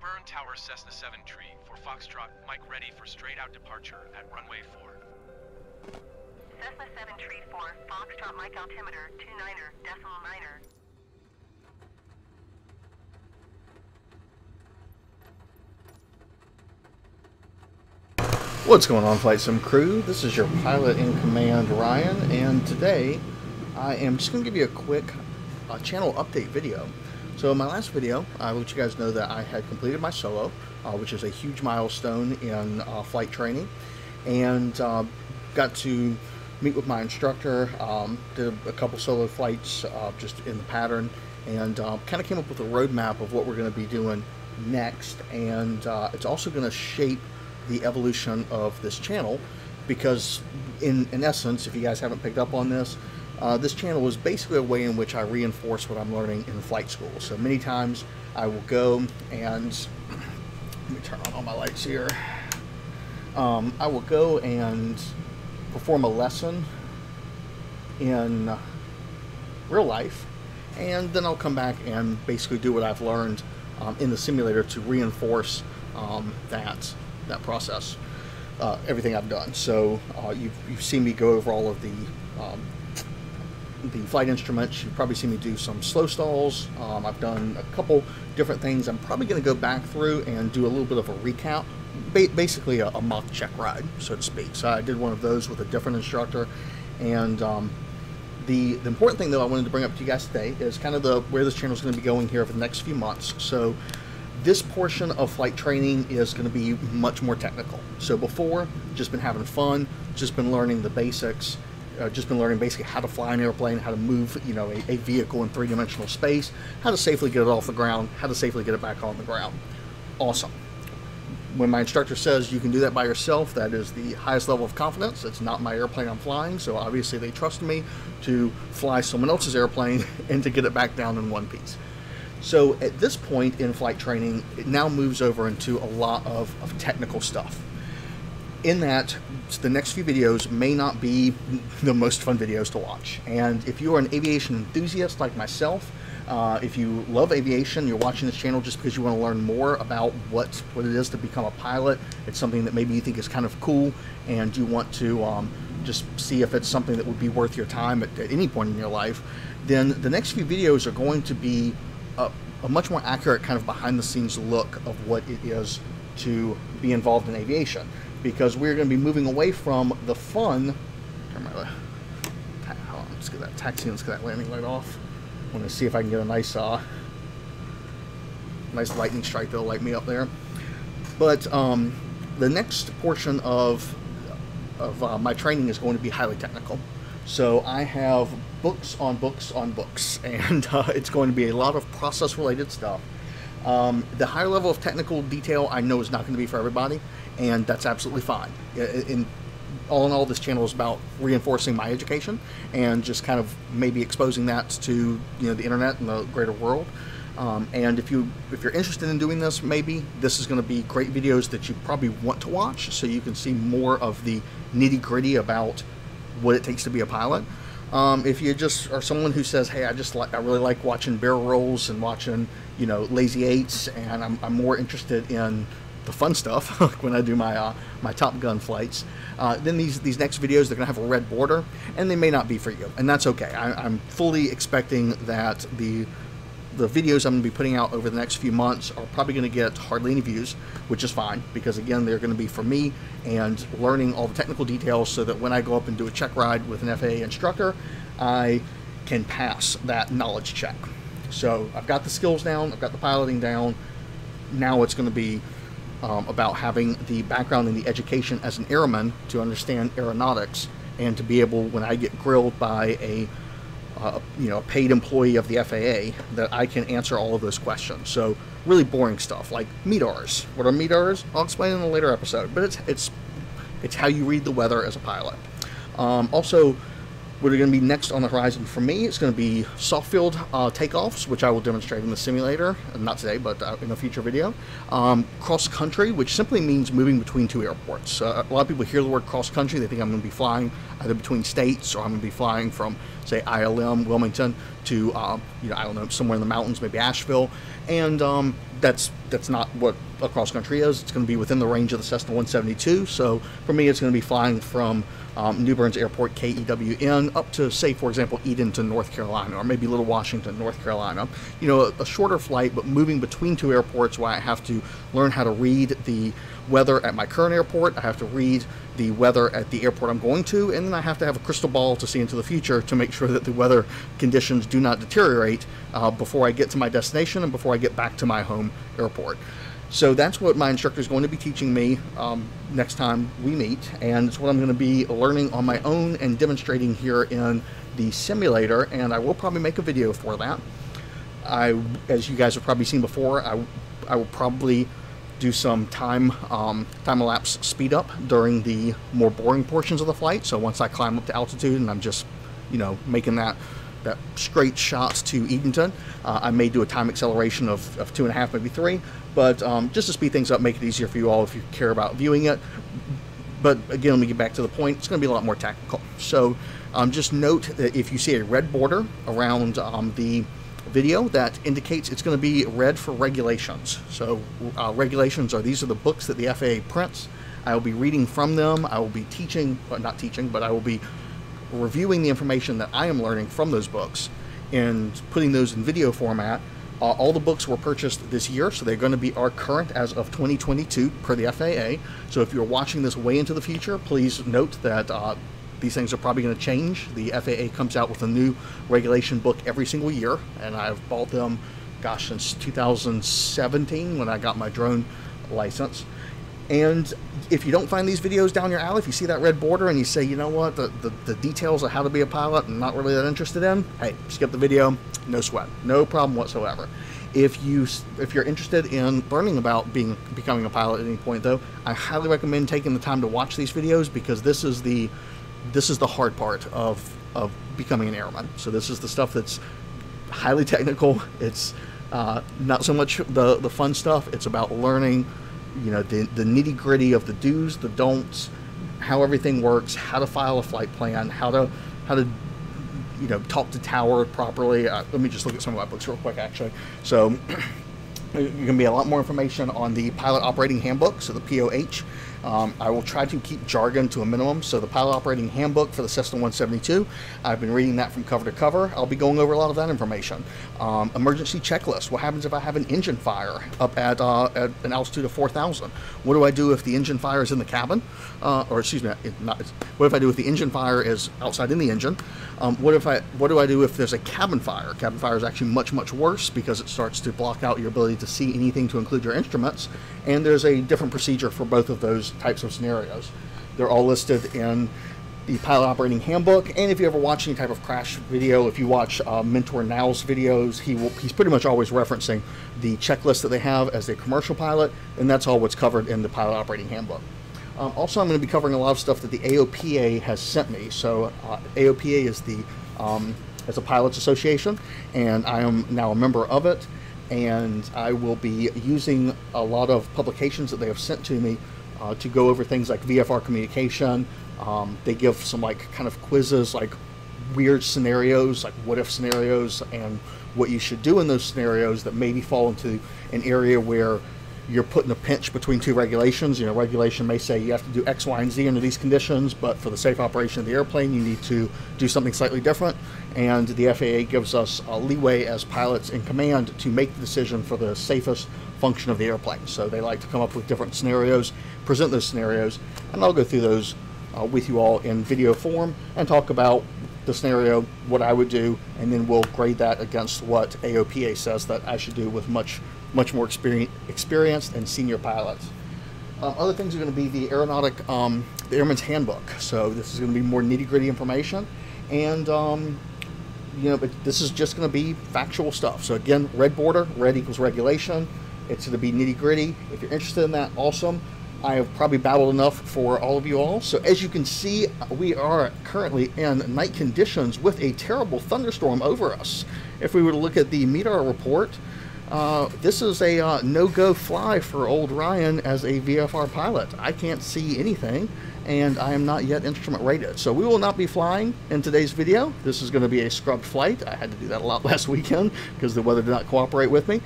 Burn Tower Cessna 7 tree for Foxtrot Mike ready for straight out departure at runway 4. Cessna 7 tree 4, Foxtrot Mike altimeter 29er, decimal 9er. What's going on, Flight Sim crew? This is your pilot in command, Ryan, and today I am just going to give you a quick channel update video. So in my last video, I let you guys know that I had completed my solo, which is a huge milestone in flight training, and got to meet with my instructor, did a couple solo flights just in the pattern, and kind of came up with a roadmap of what we're going to be doing next, and it's also going to shape the evolution of this channel, because in essence, if you guys haven't picked up on this, this channel is basically a way in which I reinforce what I'm learning in flight school. So many times I will go and let me turn on all my lights here. I will go and perform a lesson in real life, and then I'll come back and basically do what I've learned in the simulator to reinforce that process, everything I've done. So you've seen me go over all of the flight instruments. You've probably seen me do some slow stalls. I've done a couple different things. I'm probably going to go back through and do a little bit of a recount, basically a mock check ride, so to speak. So I did one of those with a different instructor, and the important thing, though, I wanted to bring up to you guys today is kind of where this channel is going to be going here over the next few months. So this portion of flight training is going to be much more technical. So before, just been having fun, just been learning the basics, just been learning basically how to fly an airplane, how to move, you know, a vehicle in three-dimensional space, how to safely get it off the ground, how to safely get it back on the ground. Awesome. When my instructor says you can do that by yourself, that is the highest level of confidence. It's not my airplane I'm flying, so obviously they trusted me to fly someone else's airplane and to get it back down in one piece. So at this point in flight training, it now moves over into a lot of technical stuff. In that, the next few videos may not be the most fun videos to watch. And if you are an aviation enthusiast like myself, if you love aviation, you're watching this channel just because you want to learn more about what it is to become a pilot, it's something that maybe you think is kind of cool, and you want to just see if it's something that would be worth your time at any point in your life, then the next few videos are going to be a much more accurate kind of behind-the-scenes look of what it is to be involved in aviation, because we're going to be moving away from the fun. Hold on, let's get that taxi, let's get that landing light off. I want to see if I can get a nice nice lightning strike that'll light me up there. But the next portion of my training is going to be highly technical. So I have books on books on books, and it's going to be a lot of process-related stuff. The higher level of technical detail I know is not going to be for everybody, and that's absolutely fine. All in all, this channel is about reinforcing my education and just kind of maybe exposing that to the internet and the greater world. And if you're interested in doing this, maybe this is going to be great videos that you probably want to watch, so you can see more of the nitty-gritty about what it takes to be a pilot. If you just are someone who says, hey, I really like watching barrel rolls and watching Lazy Eights, and I'm more interested in the fun stuff when I do my my Top Gun flights, then these next videos, they're gonna have a red border, and they may not be for you, and that's okay. I'm fully expecting that the videos I'm going to be putting out over the next few months are probably going to get hardly any views, which is fine, because again, they're going to be for me and learning all the technical details, so that when I go up and do a check ride with an FAA instructor, I can pass that knowledge check. So I've got the skills down, I've got the piloting down. Now it's going to be about having the background and the education as an airman to understand aeronautics, and to be able, when I get grilled by a paid employee of the FAA, that I can answer all of those questions. So really boring stuff like METARs. What are METARs? I'll explain in a later episode, but it's how you read the weather as a pilot. Also, what are going to be next on the horizon for me, it's going to be soft field takeoffs, which I will demonstrate in the simulator, not today, but in a future video. Cross country, which simply means moving between two airports. A lot of people hear the word cross country, they think I'm going to be flying either between states, or I'm going to be flying from, say, ILM, Wilmington, to, I don't know, somewhere in the mountains, maybe Asheville. And that's not what a cross country is. It's going to be within the range of the Cessna 172. So for me, it's going to be flying from New Bern Airport, KEWN, up to, say, for example, Edenton, North Carolina, or maybe Little Washington, North Carolina. You know, a shorter flight, but moving between two airports where I have to learn how to read the weather at my current airport. I have to read the weather at the airport I'm going to, and then I have to have a crystal ball to see into the future to make sure that the weather conditions do not deteriorate before I get to my destination and before I get back to my home airport. So that's what my instructor is going to be teaching me next time we meet, and it's what I'm going to be learning on my own and demonstrating here in the simulator, and I will probably make a video for that. As you guys have probably seen before, I will probably do some time-elapse speed up during the more boring portions of the flight. So once I climb up to altitude and I'm just, you know, making that straight shot to Edenton, I may do a time acceleration of 2.5, maybe 3, but just to speed things up, make it easier for you all if you care about viewing it. But again, let me get back to the point. It's going to be a lot more technical. So just note that if you see a red border around the video, that indicates it's going to be red for regulations. So regulations these are the books that the FAA prints. I will be reading from them. I will be teaching, well, not teaching, but I will be reviewing the information that I am learning from those books and putting those in video format. All the books were purchased this year, so they're going to be current as of 2022 per the FAA. So if you're watching this way into the future, please note that these things are probably going to change. The FAA comes out with a new regulation book every single year, and I've bought them, gosh, since 2017 when I got my drone license. And if you don't find these videos down your alley, if you see that red border and you say, you know what, the details of how to be a pilot I'm not really that interested in, hey, skip the video, no sweat, no problem whatsoever. If you're interested in learning about becoming a pilot at any point, though, I highly recommend taking the time to watch these videos, because this is the hard part of becoming an airman. So this is the stuff that's highly technical. It's not so much the fun stuff. It's about learning, you know, the nitty-gritty of the do's, the don'ts, how everything works, how to file a flight plan, how to you know, talk to tower properly. Let me just look at some of my books real quick, actually. So there's going to be a lot more information on the Pilot Operating Handbook, so the POH. I will try to keep jargon to a minimum. So the Pilot Operating Handbook for the Cessna 172, I've been reading that from cover to cover. I'll be going over a lot of that information. Emergency checklist. What happens if I have an engine fire up at an altitude of 4,000? What do I do if the engine fire is in the cabin? Or excuse me, what if I do if the engine fire is outside in the engine? What do I do if there's a cabin fire? Cabin fire is actually much, much worse, because it starts to block out your ability to see anything to include your instruments. And there's a different procedure for both of those types of scenarios. They're all listed in the Pilot Operating Handbook. And if you ever watch any type of crash video, if you watch Mentor Now's videos, he's pretty much always referencing the checklist that they have as a commercial pilot, and that's all what's covered in the Pilot Operating Handbook. Also, I'm going to be covering a lot of stuff that the AOPA has sent me. So AOPA is a pilots association, and I am now a member of it. And I will be using a lot of publications that they have sent to me to go over things like VFR communication. They give some kind of quizzes, like weird scenarios, like what if scenarios, and what you should do in those scenarios that maybe fall into an area where you're put in a pinch between two regulations. You know, regulation may say you have to do X, Y, and Z under these conditions, but for the safe operation of the airplane, you need to do something slightly different. And the FAA gives us leeway as pilots in command to make the decision for the safest function of the airplane. So they like to come up with different scenarios, present those scenarios, and I'll go through those with you all in video form and talk about the scenario, what I would do, and then we'll grade that against what AOPA says that I should do with much more experienced and senior pilots. Other things are going to be the the Airman's Handbook. So this is going to be more nitty-gritty information, and you know, but this is just going to be factual stuff. So again, red border, red equals regulation. It's going to be nitty-gritty. If you're interested in that, awesome. I have probably babbled enough for all of you all. So as you can see, we are currently in night conditions with a terrible thunderstorm over us. If we were to look at the METAR report, this is a no-go fly for old Ryan as a VFR pilot. I can't see anything, and I am not yet instrument rated. So we will not be flying in today's video. This is going to be a scrubbed flight. I had to do that a lot last weekend because the weather did not cooperate with me.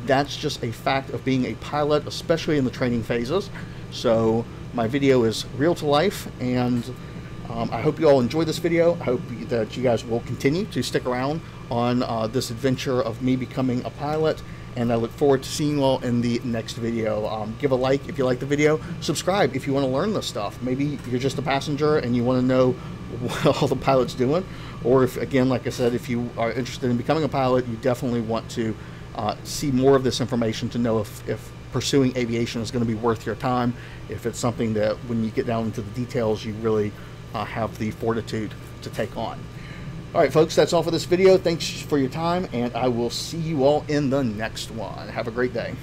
That's just a fact of being a pilot, especially in the training phases. So my video is real to life, and I hope you all enjoy this video. I hope that you guys will continue to stick around on this adventure of me becoming a pilot, and I look forward to seeing you all in the next video. Give a like if you like the video. Subscribe if you want to learn this stuff. Maybe you're just a passenger and you want to know what all the pilot's doing, or if, again, like I said, if you are interested in becoming a pilot, you definitely want to see more of this information to know if pursuing aviation is going to be worth your time, if it's something that when you get down into the details you really have the fortitude to take on. Alright folks, that's all for this video. Thanks for your time, and I will see you all in the next one. Have a great day.